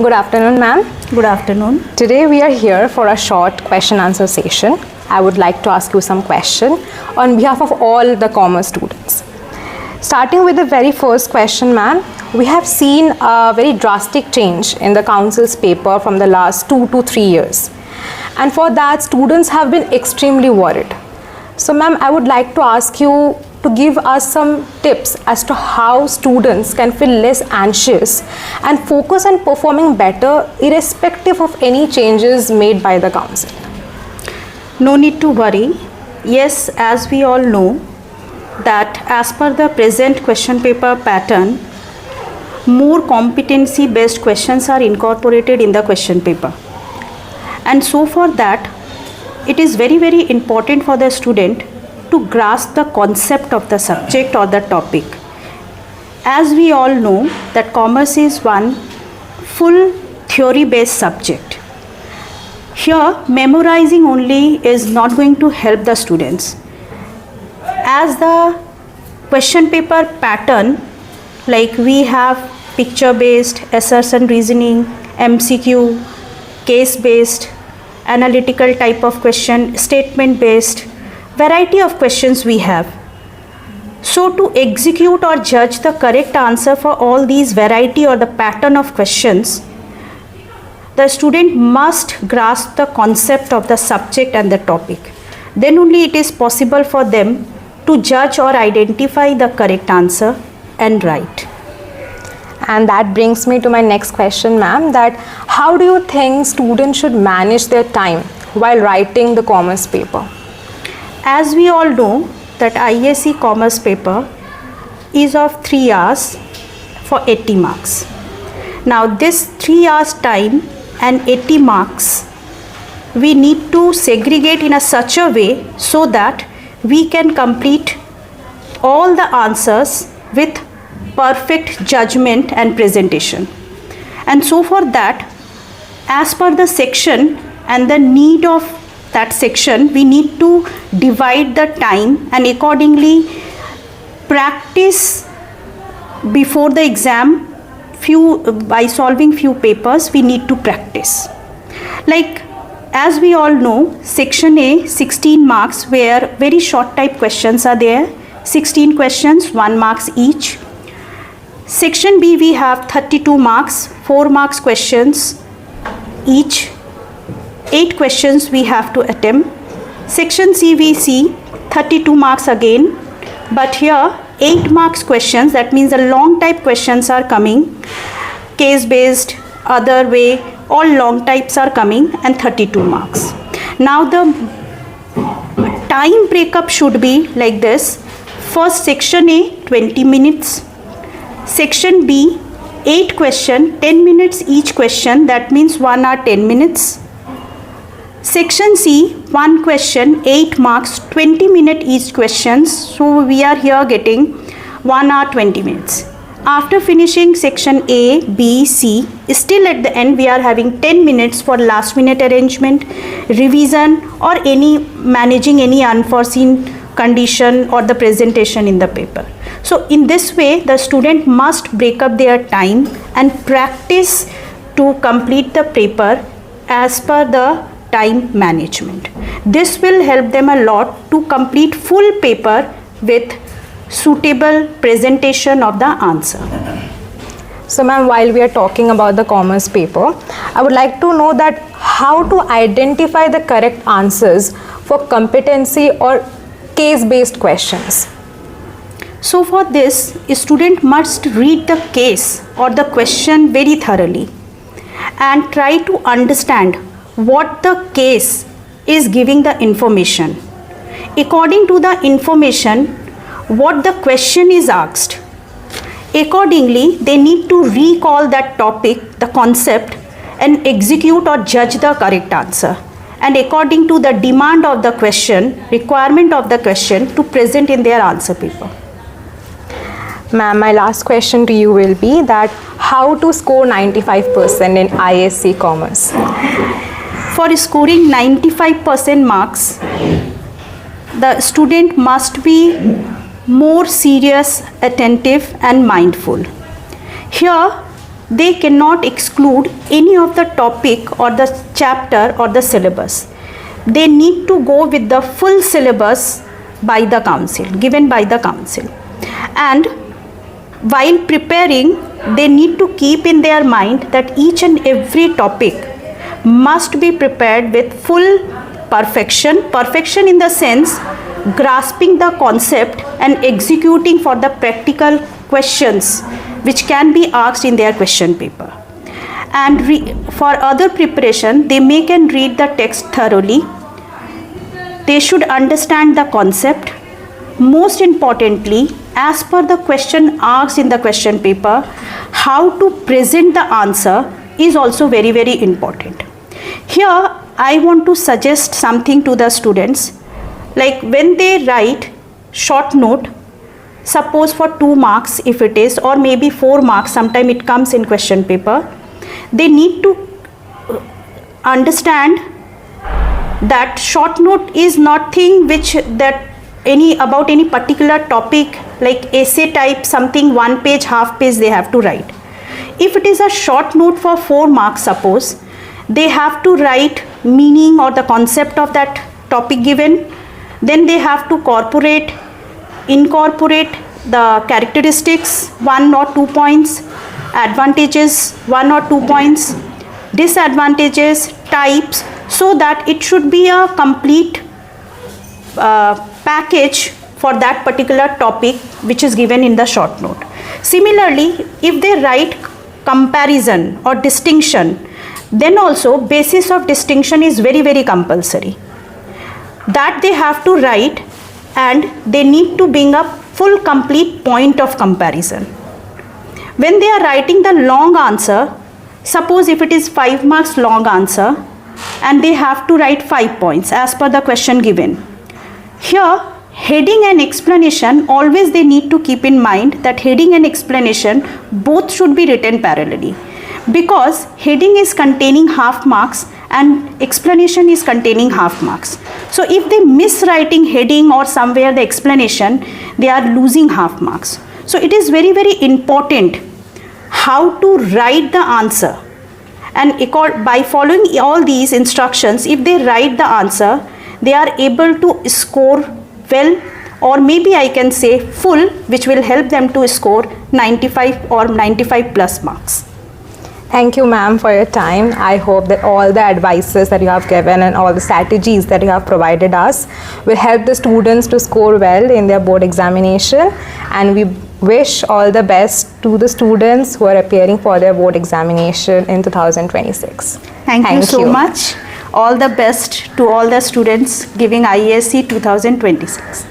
Good afternoon, ma'am. Good afternoon. Today we are here for a short question answer session. I would like to ask you some question on behalf of all the commerce students. Starting with the very first question, ma'am, we have seen a very drastic change in the council's paper from the last 2 to 3 years. And for that, students have been extremely worried. So, ma'am, I would like to ask you to give us some tips as to how students can feel less anxious and focus on performing better irrespective of any changes made by the council. No need to worry. Yes, as we all know that as per the present question paper pattern, more competency based questions are incorporated in the question paper. And so for that, it is very important for the student to grasp the concept of the subject or the topic. As we all know that commerce is one full theory based subject. Here memorizing only is not going to help the students. As the question paper pattern, like we have picture based, assertion reasoning, MCQ, case based, analytical type of question, statement based, variety of questions we have. So to execute or judge the correct answer for all these variety or the pattern of questions, the student must grasp the concept of the subject and the topic. Then only it is possible for them to judge or identify the correct answer and write. And that brings me to my next question, ma'am, that how do you think students should manage their time while writing the commerce paper? As we all know that ISC commerce paper is of 3 hours for 80 marks. Now this 3 hours time and 80 marks we need to segregate in such a way so that we can complete all the answers with perfect judgment and presentation. And so for that, as per the section and the need of that section, we need to divide the time and accordingly practice before the exam by solving few papers. We need to practice. Like as we all know, section A 16 marks where very short type questions are there, 16 questions, 1 marks each. Section B we have 32 marks, 4 marks questions each. 8 questions we have to attempt. Section C we see 32 marks again, but here 8 marks questions, that means the long type questions are coming, case based, other way, all long types are coming, and 32 marks. Now the time breakup should be like this. First section A 20 minutes, section B 8 question, 10 minutes each question, that means 1 hour 10 minutes. Section C 1 question, 8 marks, 20 minute each questions, so we are here getting 1 hour 20 minutes. After finishing section A, B, C, still at the end we are having 10 minutes for last minute arrangement, revision or any managing any unforeseen condition or the presentation in the paper. So in this way the student must break up their time and practice to complete the paper as per the time management. This will help them a lot to complete full paper with suitable presentation of the answer. So ma'am, while we are talking about the commerce paper, I would like to know that how to identify the correct answers for competency or case-based questions. So for this, a student must read the case or the question very thoroughly and try to understand what the case is giving the information. According to the information, what the question is asked. Accordingly, they need to recall that topic, the concept, and execute or judge the correct answer. And according to the demand of the question, requirement of the question, to present in their answer paper. Ma'am, my last question to you will be that how to score 95% in ISC commerce? For scoring 95% marks, the student must be more serious, attentive and mindful. Here they cannot exclude any of the topic or the chapter or the syllabus. They need to go with the full syllabus by the council, given by the council. And while preparing, they need to keep in their mind that each and every topic must be prepared with full perfection. Perfection in the sense grasping the concept and executing for the practical questions which can be asked in their question paper. And for other preparation, they make and read the text thoroughly. They should understand the concept. Most importantly, as per the question asked in the question paper, how to present the answer is also very, very important. Here, I want to suggest something to the students. Like when they write short note, suppose for 2 marks if it is, or maybe 4 marks, sometime it comes in question paper, they need to understand that short note is nothing which that about any particular topic, like essay type, something 1 page, half page they have to write. If it is a short note for 4 marks, suppose, they have to write meaning or the concept of that topic given. Then they have to incorporate the characteristics, 1 or 2 points, advantages, 1 or 2 points, disadvantages, types, so that it should be a complete package for that particular topic which is given in the short note. Similarly, if they write comparison or distinction, then also basis of distinction is very, very compulsory. That they have to write, and they need to bring up full complete point of comparison. When they are writing the long answer, suppose if it is 5 marks long answer, and they have to write 5 points as per the question given. Here, heading and explanation, always they need to keep in mind that heading and explanation both should be written parallelly, because heading is containing half marks and explanation is containing half marks. So if they miss writing heading or somewhere the explanation, they are losing half marks. So it is very, very important how to write the answer, and by following all these instructions, if they write the answer, they are able to score well, or maybe I can say full, which will help them to score 95 or 95 plus marks. Thank you, ma'am, for your time. I hope that all the advices that you have given and all the strategies that you have provided us will help the students to score well in their board examination. And we wish all the best to the students who are appearing for their board examination in 2026. Thank you so much. All the best to all the students giving IASC 2026.